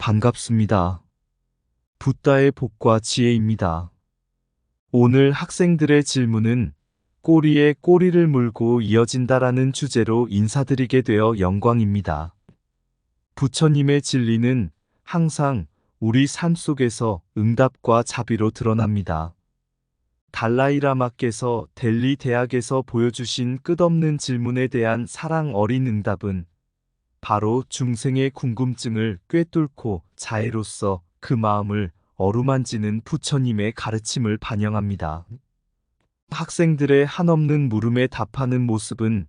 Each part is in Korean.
반갑습니다. 붓다의 복과 지혜입니다. 오늘 학생들의 질문은 꼬리에 꼬리를 물고 이어진다라는 주제로 인사드리게 되어 영광입니다. 부처님의 진리는 항상 우리 삶 속에서 응답과 자비로 드러납니다. 달라이라마께서 델리 대학에서 보여주신 끝없는 질문에 대한 사랑 어린 응답은 바로 중생의 궁금증을 꿰뚫고 자애로서 그 마음을 어루만지는 부처님의 가르침을 반영합니다. 학생들의 한없는 물음에 답하는 모습은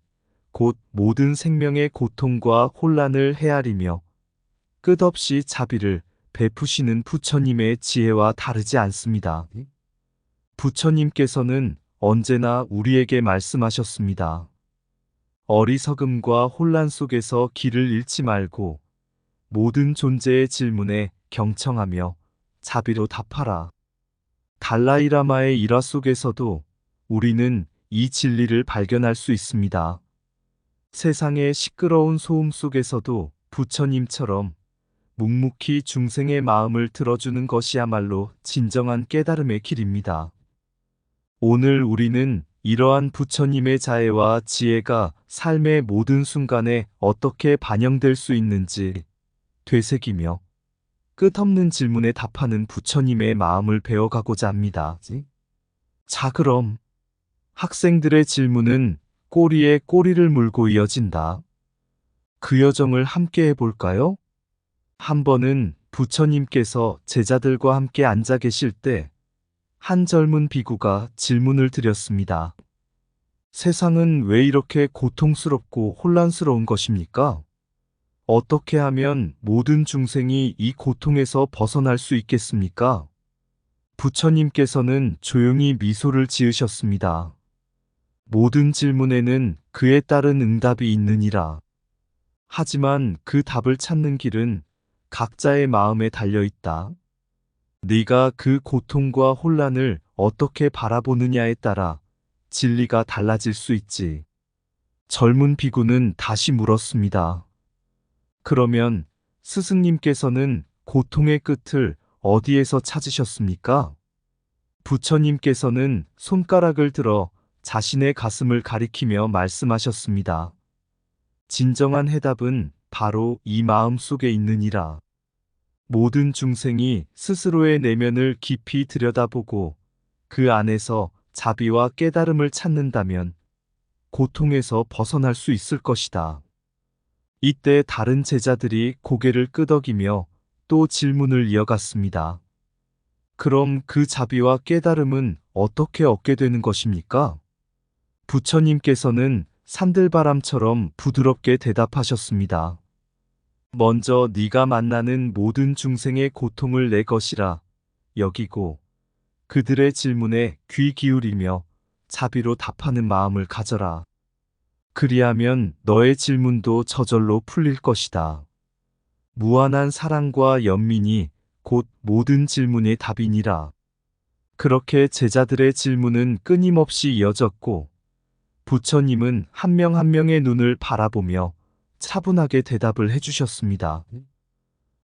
곧 모든 생명의 고통과 혼란을 헤아리며 끝없이 자비를 베푸시는 부처님의 지혜와 다르지 않습니다. 부처님께서는 언제나 우리에게 말씀하셨습니다. 어리석음과 혼란 속에서 길을 잃지 말고 모든 존재의 질문에 경청하며 자비로 답하라. 달라이라마의 일화 속에서도 우리는 이 진리를 발견할 수 있습니다. 세상의 시끄러운 소음 속에서도 부처님처럼 묵묵히 중생의 마음을 들어주는 것이야말로 진정한 깨달음의 길입니다. 오늘 우리는 이러한 부처님의 자애와 지혜가 삶의 모든 순간에 어떻게 반영될 수 있는지 되새기며 끝없는 질문에 답하는 부처님의 마음을 배워가고자 합니다. 자, 그럼 학생들의 질문은 꼬리에 꼬리를 물고 이어진다. 그 여정을 함께 해볼까요? 한 번은 부처님께서 제자들과 함께 앉아 계실 때 한 젊은 비구가 질문을 드렸습니다. 세상은 왜 이렇게 고통스럽고 혼란스러운 것입니까? 어떻게 하면 모든 중생이 이 고통에서 벗어날 수 있겠습니까? 부처님께서는 조용히 미소를 지으셨습니다. 모든 질문에는 그에 따른 응답이 있느니라. 하지만 그 답을 찾는 길은 각자의 마음에 달려 있다. 네가 그 고통과 혼란을 어떻게 바라보느냐에 따라 진리가 달라질 수 있지. 젊은 비구는 다시 물었습니다. 그러면 스승님께서는 고통의 끝을 어디에서 찾으셨습니까? 부처님께서는 손가락을 들어 자신의 가슴을 가리키며 말씀하셨습니다. 진정한 해답은 바로 이 마음 속에 있느니라. 모든 중생이 스스로의 내면을 깊이 들여다보고 그 안에서 자비와 깨달음을 찾는다면 고통에서 벗어날 수 있을 것이다. 이때 다른 제자들이 고개를 끄덕이며 또 질문을 이어갔습니다. 그럼 그 자비와 깨달음은 어떻게 얻게 되는 것입니까? 부처님께서는 산들바람처럼 부드럽게 대답하셨습니다. 먼저 네가 만나는 모든 중생의 고통을 내 것이라 여기고 그들의 질문에 귀 기울이며 자비로 답하는 마음을 가져라. 그리하면 너의 질문도 저절로 풀릴 것이다. 무한한 사랑과 연민이 곧 모든 질문의 답이니라. 그렇게 제자들의 질문은 끊임없이 이어졌고 부처님은 한 명 한 명의 눈을 바라보며 차분하게 대답을 해주셨습니다.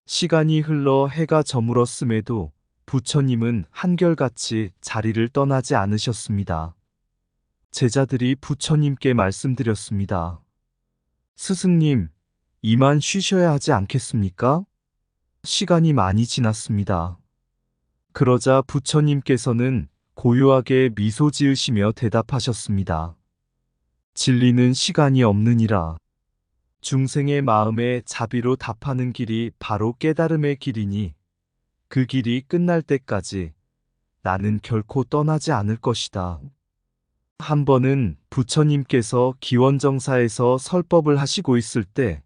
시간이 흘러 해가 저물었음에도 부처님은 한결같이 자리를 떠나지 않으셨습니다. 제자들이 부처님께 말씀드렸습니다. 스승님, 이만 쉬셔야 하지 않겠습니까? 시간이 많이 지났습니다. 그러자 부처님께서는 고요하게 미소 지으시며 대답하셨습니다. 진리는 시간이 없느니라. 중생의 마음에 자비로 답하는 길이 바로 깨달음의 길이니 그 길이 끝날 때까지 나는 결코 떠나지 않을 것이다. 한 번은 부처님께서 기원정사에서 설법을 하시고 있을 때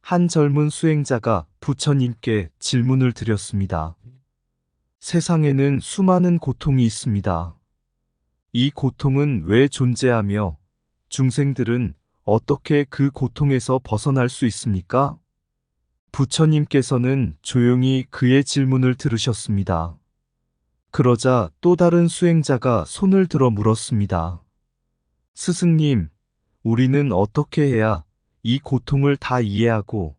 한 젊은 수행자가 부처님께 질문을 드렸습니다. 세상에는 수많은 고통이 있습니다. 이 고통은 왜 존재하며 중생들은 어떻게 그 고통에서 벗어날 수 있습니까? 부처님께서는 조용히 그의 질문을 들으셨습니다. 그러자 또 다른 수행자가 손을 들어 물었습니다. 스승님, 우리는 어떻게 해야 이 고통을 다 이해하고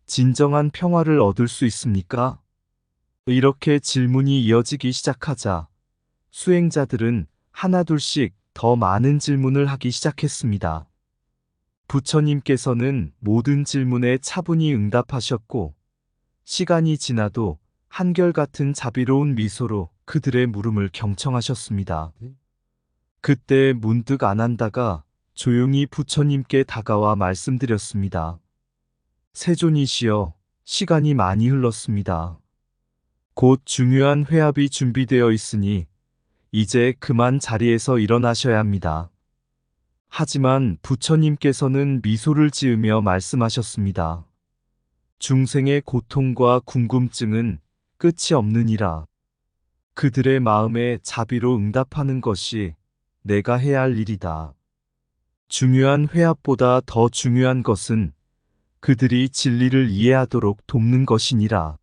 진정한 평화를 얻을 수 있습니까? 이렇게 질문이 이어지기 시작하자 수행자들은 하나둘씩 더 많은 질문을 하기 시작했습니다. 부처님께서는 모든 질문에 차분히 응답하셨고, 시간이 지나도 한결같은 자비로운 미소로 그들의 물음을 경청하셨습니다. 그때 문득 아난다가 조용히 부처님께 다가와 말씀드렸습니다. 세존이시여, 시간이 많이 흘렀습니다. 곧 중요한 회합이 준비되어 있으니 이제 그만 자리에서 일어나셔야 합니다. 하지만 부처님께서는 미소를 지으며 말씀하셨습니다. 중생의 고통과 궁금증은 끝이 없느니라. 그들의 마음에 자비로 응답하는 것이 내가 해야 할 일이다. 중요한 회합보다 더 중요한 것은 그들이 진리를 이해하도록 돕는 것이니라.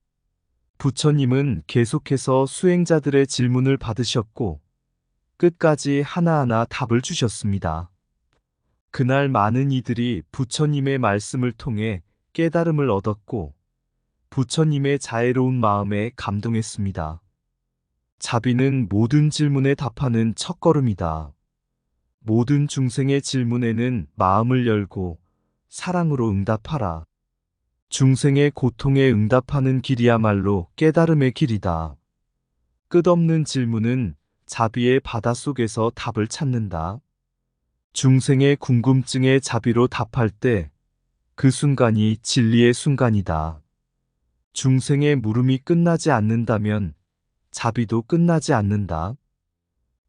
부처님은 계속해서 수행자들의 질문을 받으셨고 끝까지 하나하나 답을 주셨습니다. 그날 많은 이들이 부처님의 말씀을 통해 깨달음을 얻었고 부처님의 자애로운 마음에 감동했습니다. 자비는 모든 질문에 답하는 첫걸음이다. 모든 중생의 질문에는 마음을 열고 사랑으로 응답하라. 중생의 고통에 응답하는 길이야말로 깨달음의 길이다. 끝없는 질문은 자비의 바닷속에서 답을 찾는다. 중생의 궁금증에 자비로 답할 때 그 순간이 진리의 순간이다. 중생의 물음이 끝나지 않는다면 자비도 끝나지 않는다.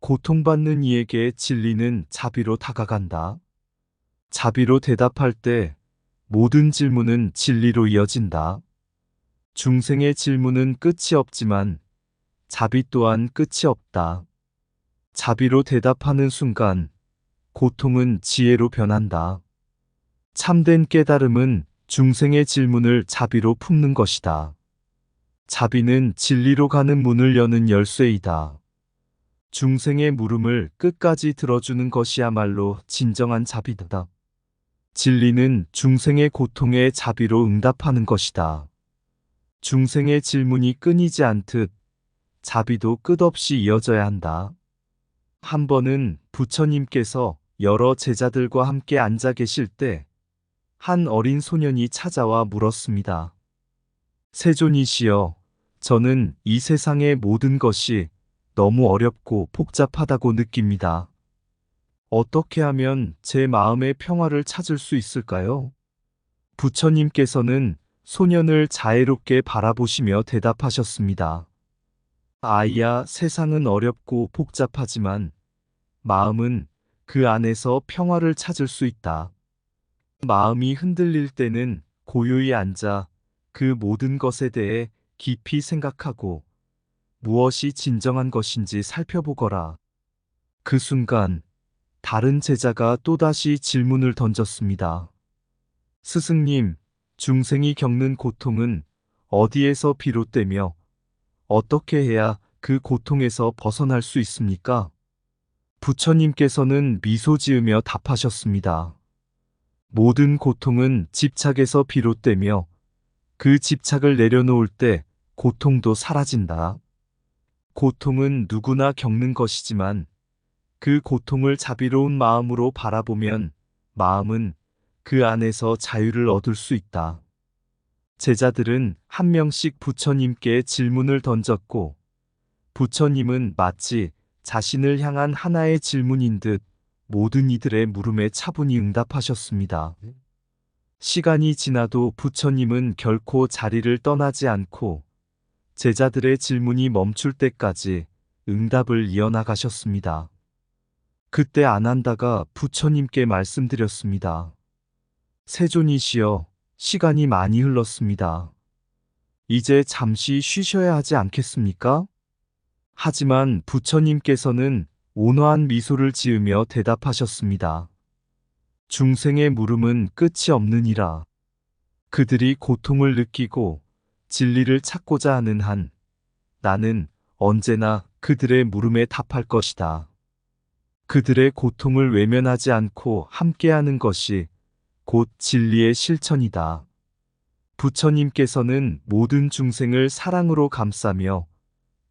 고통받는 이에게 진리는 자비로 다가간다. 자비로 대답할 때 모든 질문은 진리로 이어진다. 중생의 질문은 끝이 없지만 자비 또한 끝이 없다. 자비로 대답하는 순간 고통은 지혜로 변한다. 참된 깨달음은 중생의 질문을 자비로 품는 것이다. 자비는 진리로 가는 문을 여는 열쇠이다. 중생의 물음을 끝까지 들어주는 것이야말로 진정한 자비다. 진리는 중생의 고통에 자비로 응답하는 것이다. 중생의 질문이 끊이지 않듯 자비도 끝없이 이어져야 한다. 한 번은 부처님께서 여러 제자들과 함께 앉아 계실 때 한 어린 소년이 찾아와 물었습니다. 세존이시여, 저는 이 세상의 모든 것이 너무 어렵고 복잡하다고 느낍니다. 어떻게 하면 제 마음의 평화를 찾을 수 있을까요? 부처님께서는 소년을 자애롭게 바라보시며 대답하셨습니다. 아이야, 세상은 어렵고 복잡하지만 마음은 그 안에서 평화를 찾을 수 있다. 마음이 흔들릴 때는 고요히 앉아 그 모든 것에 대해 깊이 생각하고 무엇이 진정한 것인지 살펴보거라. 그 순간 다른 제자가 또다시 질문을 던졌습니다. 스승님, 중생이 겪는 고통은 어디에서 비롯되며 어떻게 해야 그 고통에서 벗어날 수 있습니까? 부처님께서는 미소 지으며 답하셨습니다. 모든 고통은 집착에서 비롯되며 그 집착을 내려놓을 때 고통도 사라진다. 고통은 누구나 겪는 것이지만 그 고통을 자비로운 마음으로 바라보면 마음은 그 안에서 자유를 얻을 수 있다. 제자들은 한 명씩 부처님께 질문을 던졌고 부처님은 마치 자신을 향한 하나의 질문인 듯 모든 이들의 물음에 차분히 응답하셨습니다. 시간이 지나도 부처님은 결코 자리를 떠나지 않고 제자들의 질문이 멈출 때까지 응답을 이어나가셨습니다. 그때 아난다가 부처님께 말씀드렸습니다. 세존이시여, 시간이 많이 흘렀습니다. 이제 잠시 쉬셔야 하지 않겠습니까? 하지만 부처님께서는 온화한 미소를 지으며 대답하셨습니다. 중생의 물음은 끝이 없느니라. 그들이 고통을 느끼고 진리를 찾고자 하는 한 나는 언제나 그들의 물음에 답할 것이다. 그들의 고통을 외면하지 않고 함께하는 것이 곧 진리의 실천이다. 부처님께서는 모든 중생을 사랑으로 감싸며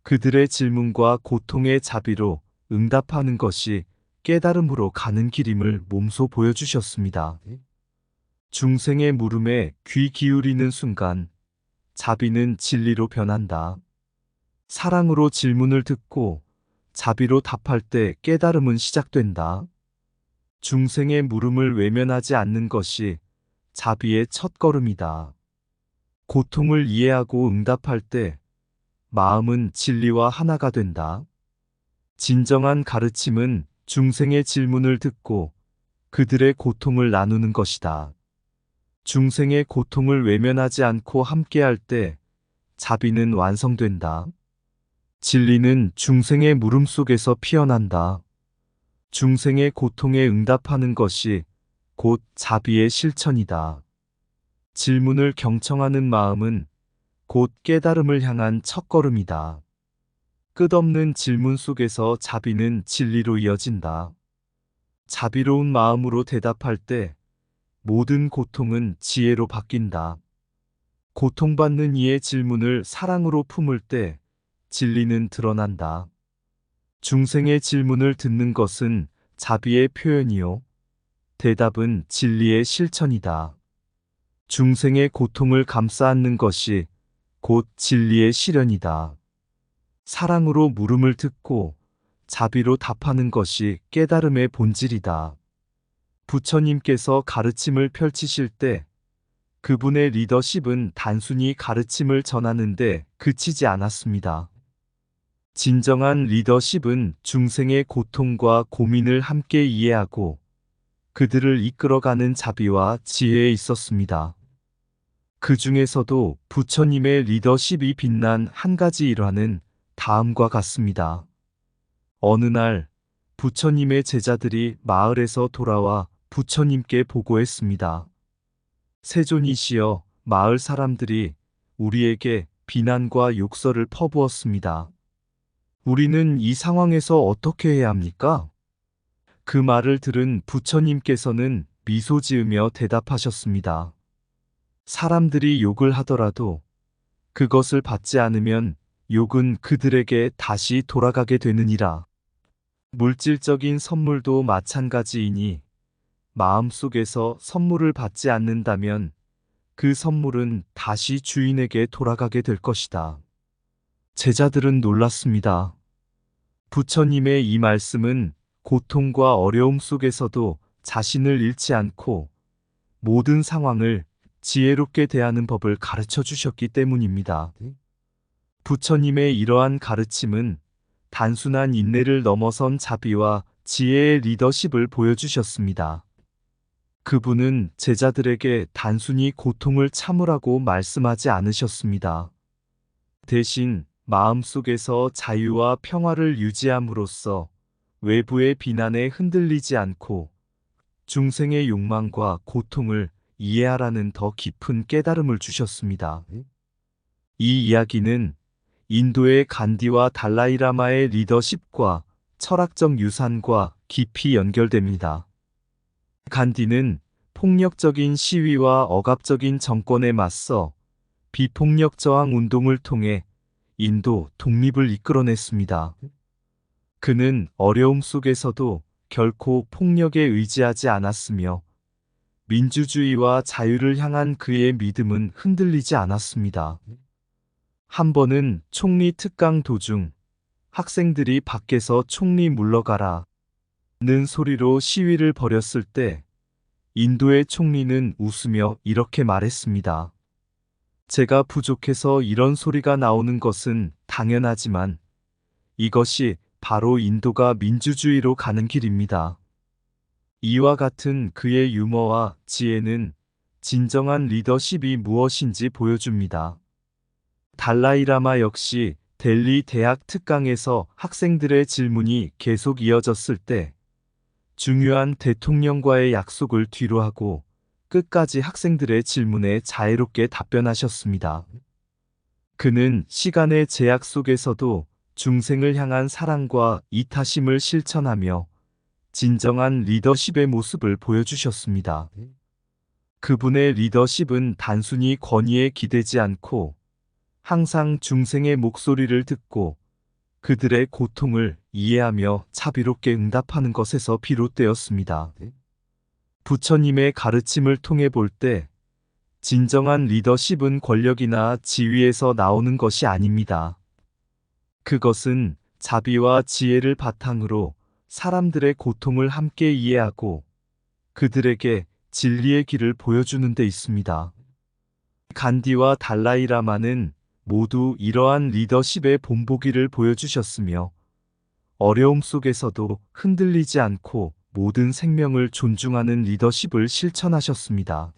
그들의 질문과 고통의 자비로 응답하는 것이 깨달음으로 가는 길임을 몸소 보여주셨습니다. 중생의 물음에 귀 기울이는 순간 자비는 진리로 변한다. 사랑으로 질문을 듣고 자비로 답할 때 깨달음은 시작된다. 중생의 물음을 외면하지 않는 것이 자비의 첫걸음이다. 고통을 이해하고 응답할 때 마음은 진리와 하나가 된다. 진정한 가르침은 중생의 질문을 듣고 그들의 고통을 나누는 것이다. 중생의 고통을 외면하지 않고 함께할 때 자비는 완성된다. 진리는 중생의 물음 속에서 피어난다. 중생의 고통에 응답하는 것이 곧 자비의 실천이다. 질문을 경청하는 마음은 곧 깨달음을 향한 첫걸음이다. 끝없는 질문 속에서 자비는 진리로 이어진다. 자비로운 마음으로 대답할 때 모든 고통은 지혜로 바뀐다. 고통받는 이의 질문을 사랑으로 품을 때 진리는 드러난다. 중생의 질문을 듣는 것은 자비의 표현이요. 대답은 진리의 실천이다. 중생의 고통을 감싸 안는 것이 곧 진리의 실현이다. 사랑으로 물음을 듣고 자비로 답하는 것이 깨달음의 본질이다. 부처님께서 가르침을 펼치실 때 그분의 리더십은 단순히 가르침을 전하는데 그치지 않았습니다. 진정한 리더십은 중생의 고통과 고민을 함께 이해하고 그들을 이끌어가는 자비와 지혜에 있었습니다. 그 중에서도 부처님의 리더십이 빛난 한 가지 일화는 다음과 같습니다. 어느 날 부처님의 제자들이 마을에서 돌아와 부처님께 보고했습니다. 세존이시여, 마을 사람들이 우리에게 비난과 욕설을 퍼부었습니다. 우리는 이 상황에서 어떻게 해야 합니까? 그 말을 들은 부처님께서는 미소 지으며 대답하셨습니다. 사람들이 욕을 하더라도 그것을 받지 않으면 욕은 그들에게 다시 돌아가게 되느니라. 물질적인 선물도 마찬가지이니 마음속에서 선물을 받지 않는다면 그 선물은 다시 주인에게 돌아가게 될 것이다. 제자들은 놀랐습니다. 부처님의 이 말씀은 고통과 어려움 속에서도 자신을 잃지 않고 모든 상황을 지혜롭게 대하는 법을 가르쳐 주셨기 때문입니다. 부처님의 이러한 가르침은 단순한 인내를 넘어선 자비와 지혜의 리더십을 보여주셨습니다. 그분은 제자들에게 단순히 고통을 참으라고 말씀하지 않으셨습니다. 대신 마음속에서 자유와 평화를 유지함으로써 외부의 비난에 흔들리지 않고 중생의 욕망과 고통을 이해하라는 더 깊은 깨달음을 주셨습니다. 이 이야기는 인도의 간디와 달라이라마의 리더십과 철학적 유산과 깊이 연결됩니다. 간디는 폭력적인 시위와 억압적인 정권에 맞서 비폭력 저항 운동을 통해 인도 독립을 이끌어냈습니다. 그는 어려움 속에서도 결코 폭력에 의지하지 않았으며 민주주의와 자유를 향한 그의 믿음은 흔들리지 않았습니다. 한 번은 총리 특강 도중 학생들이 밖에서 총리 물러가라 는 소리로 시위를 벌였을 때 인도의 총리는 웃으며 이렇게 말했습니다. 제가 부족해서 이런 소리가 나오는 것은 당연하지만 이것이 바로 인도가 민주주의로 가는 길입니다. 이와 같은 그의 유머와 지혜는 진정한 리더십이 무엇인지 보여줍니다. 달라이라마 역시 델리 대학 특강에서 학생들의 질문이 계속 이어졌을 때 중요한 대통령과의 약속을 뒤로하고 끝까지 학생들의 질문에 자애롭게 답변하셨습니다. 그는 시간의 제약 속에서도 중생을 향한 사랑과 이타심을 실천하며 진정한 리더십의 모습을 보여주셨습니다. 그분의 리더십은 단순히 권위에 기대지 않고 항상 중생의 목소리를 듣고 그들의 고통을 이해하며 자비롭게 응답하는 것에서 비롯되었습니다. 부처님의 가르침을 통해 볼 때 진정한 리더십은 권력이나 지위에서 나오는 것이 아닙니다. 그것은 자비와 지혜를 바탕으로 사람들의 고통을 함께 이해하고 그들에게 진리의 길을 보여주는 데 있습니다. 간디와 달라이라마는 모두 이러한 리더십의 본보기를 보여주셨으며 어려움 속에서도 흔들리지 않고 모든 생명을 존중하는 리더십을 실천하셨습니다.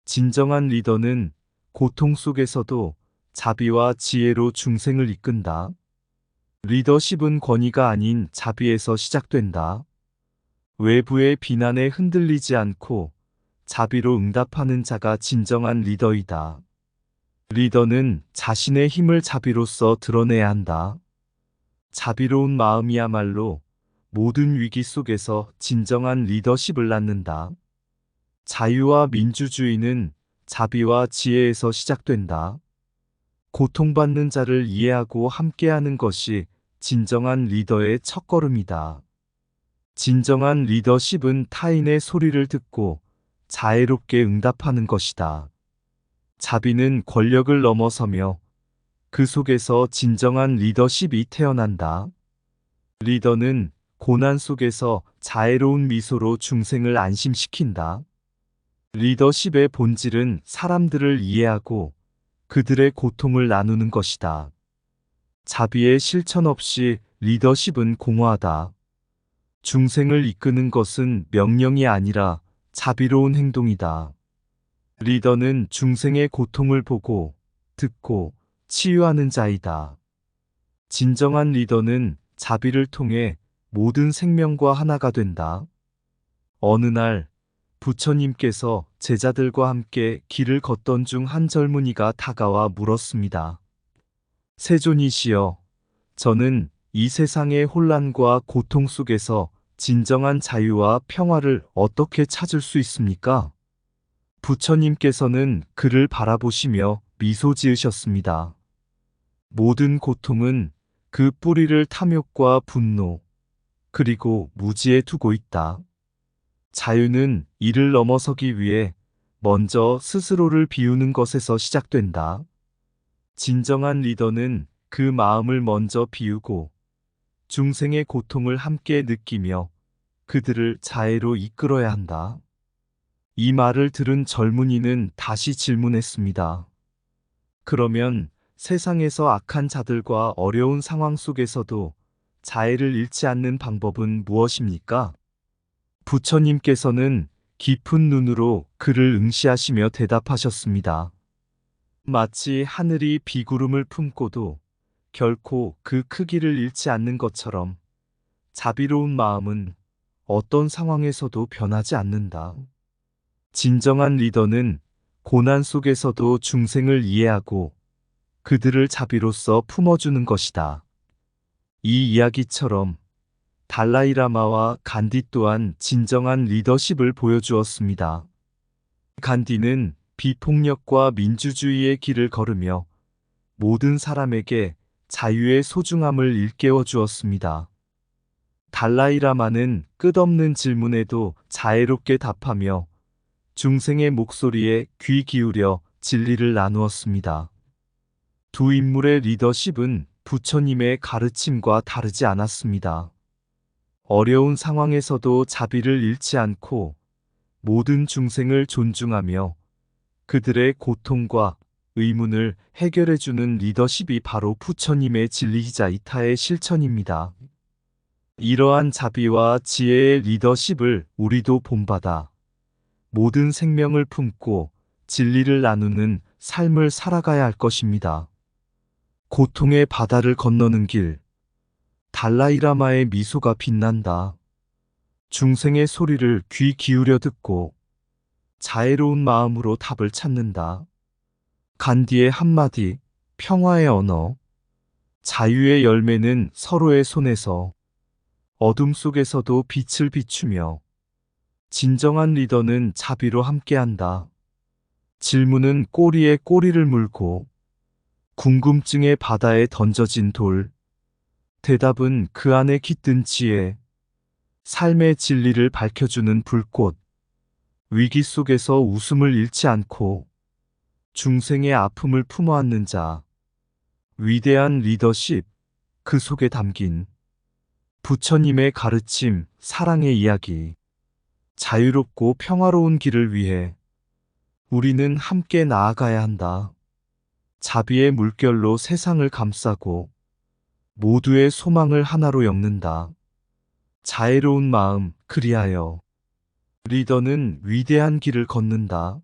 진정한 리더는 고통 속에서도 자비와 지혜로 중생을 이끈다. 리더십은 권위가 아닌 자비에서 시작된다. 외부의 비난에 흔들리지 않고 자비로 응답하는 자가 진정한 리더이다. 리더는 자신의 힘을 자비로써 드러내야 한다. 자비로운 마음이야말로 모든 위기 속에서 진정한 리더십을 낳는다. 자유와 민주주의는 자비와 지혜에서 시작된다. 고통받는 자를 이해하고 함께하는 것이 진정한 리더의 첫걸음이다. 진정한 리더십은 타인의 소리를 듣고 자애롭게 응답하는 것이다. 자비는 권력을 넘어서며 그 속에서 진정한 리더십이 태어난다. 리더는 고난 속에서 자애로운 미소로 중생을 안심시킨다. 리더십의 본질은 사람들을 이해하고 그들의 고통을 나누는 것이다. 자비의 실천 없이 리더십은 공허하다. 중생을 이끄는 것은 명령이 아니라 자비로운 행동이다. 리더는 중생의 고통을 보고 듣고 치유하는 자이다. 진정한 리더는 자비를 통해 모든 생명과 하나가 된다. 어느 날 부처님께서 제자들과 함께 길을 걷던 중 한 젊은이가 다가와 물었습니다. 세존이시여, 저는 이 세상의 혼란과 고통 속에서 진정한 자유와 평화를 어떻게 찾을 수 있습니까? 부처님께서는 그를 바라보시며 미소 지으셨습니다. 모든 고통은 그 뿌리를 탐욕과 분노, 그리고 무지에 두고 있다. 자유는 이를 넘어서기 위해 먼저 스스로를 비우는 것에서 시작된다. 진정한 리더는 그 마음을 먼저 비우고 중생의 고통을 함께 느끼며 그들을 자애로 이끌어야 한다. 이 말을 들은 젊은이는 다시 질문했습니다. 그러면 세상에서 악한 자들과 어려운 상황 속에서도 자애를 잃지 않는 방법은 무엇입니까? 부처님께서는 깊은 눈으로 그를 응시하시며 대답하셨습니다. 마치 하늘이 비구름을 품고도 결코 그 크기를 잃지 않는 것처럼 자비로운 마음은 어떤 상황에서도 변하지 않는다. 진정한 리더는 고난 속에서도 중생을 이해하고 그들을 자비로써 품어주는 것이다. 이 이야기처럼 달라이라마와 간디 또한 진정한 리더십을 보여주었습니다. 간디는 비폭력과 민주주의의 길을 걸으며 모든 사람에게 자유의 소중함을 일깨워 주었습니다. 달라이라마는 끝없는 질문에도 자애롭게 답하며 중생의 목소리에 귀 기울여 진리를 나누었습니다. 두 인물의 리더십은 부처님의 가르침과 다르지 않았습니다. 어려운 상황에서도 자비를 잃지 않고 모든 중생을 존중하며 그들의 고통과 의문을 해결해주는 리더십이 바로 부처님의 진리이자 이타의 실천입니다. 이러한 자비와 지혜의 리더십을 우리도 본받아 모든 생명을 품고 진리를 나누는 삶을 살아가야 할 것입니다. 고통의 바다를 건너는 길. 달라이라마의 미소가 빛난다. 중생의 소리를 귀 기울여 듣고 자애로운 마음으로 답을 찾는다. 간디의 한마디, 평화의 언어. 자유의 열매는 서로의 손에서 어둠 속에서도 빛을 비추며 진정한 리더는 자비로 함께한다. 질문은 꼬리에 꼬리를 물고 궁금증의 바다에 던져진 돌. 대답은 그 안에 깃든 지혜. 삶의 진리를 밝혀주는 불꽃. 위기 속에서 웃음을 잃지 않고 중생의 아픔을 품어안는 자. 위대한 리더십. 그 속에 담긴 부처님의 가르침, 사랑의 이야기. 자유롭고 평화로운 길을 위해 우리는 함께 나아가야 한다. 자비의 물결로 세상을 감싸고 모두의 소망을 하나로 엮는다. 자애로운 마음, 그리하여 리더는 위대한 길을 걷는다.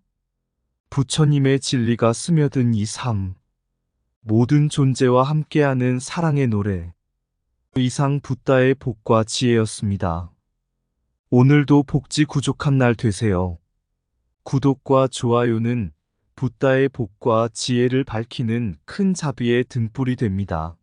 부처님의 진리가 스며든 이 삶, 모든 존재와 함께하는 사랑의 노래. 이상 붓다의 복과 지혜였습니다. 오늘도 복지 구족한 날 되세요. 구독과 좋아요는 붓다의 복과 지혜를 밝히는 큰 자비의 등불이 됩니다.